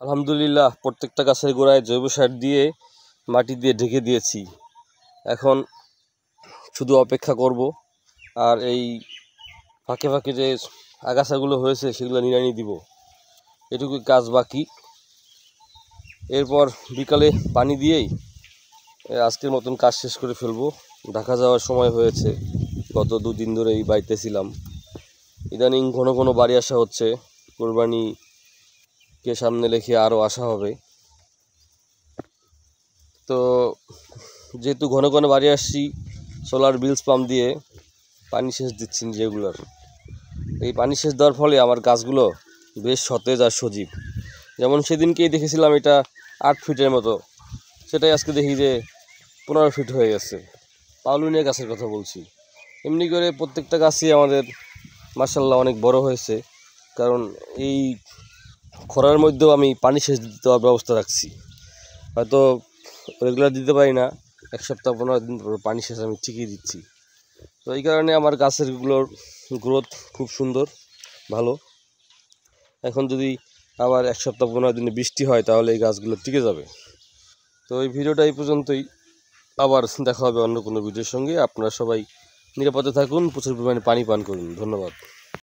আলহামদুলিল্লাহ প্রত্যেকটা গাছের গোড়ায় জৈব সার দিয়ে মাটি দিয়ে ঢেকে দিয়েছি। এখন শুধু অপেক্ষা করব। আর এই ফাঁকে ফাঁকে যে আগাছাগুলো হয়েছে সেগুলো নিড়ানি দিব, এটুকুই কাজ বাকি। এরপর বিকালে পানি দিয়েই আজকের মতন কাজ শেষ করে ফেলবো। ঢাকা যাওয়ার সময় হয়েছে, গত দুদিন ধরেই বাড়িতে ছিলাম। ইদানিং ঘন ঘন বাড়ি আসা হচ্ছে, কোরবানিকে সামনে রেখে আরও আসা হবে। তো যেহেতু ঘন ঘন বাড়ি আসছি, সোলার বিলস পাম্প দিয়ে পানি সেচ দিচ্ছি যেগুলোর। এই পানি সেচ দেওয়ার ফলে আমার গাছগুলো বেশ সতেজ আর সজীব। যেমন সেদিনকেই দেখেছিলাম এটা 8 ফিটের মতো, সেটাই আজকে দেখি যে 15 ফিট হয়ে গেছে। পাউলিনিয়া গাছের কথা বলছি। এমনি করে প্রত্যেকটা গাছই আমাদের মাশাআল্লাহ অনেক বড় হয়েছে, কারণ এই খরার মধ্যেও আমি পানি সেচ দিতে দেওয়ার ব্যবস্থা রাখছি। হয়তো রেগুলার দিতে পারি না, 1 সপ্তাহ 15 দিন পর পানি সেচ আমি ঠিকই দিচ্ছি। তো এই কারণে আমার গাছেরগুলোর গ্রোথ খুব সুন্দর, ভালো। এখন যদি আবার 1 সপ্তাহ 15 দিনে বৃষ্টি হয় তাহলে এই গাছগুলো টিকে যাবে। তো এই ভিডিওটা এই পর্যন্তই, আবার দেখা হবে অন্য কোনো ভিডিওর সঙ্গে। আপনারা সবাই নিরাপদে থাকুন, প্রচুর পরিমাণে পানি পান করুন। ধন্যবাদ।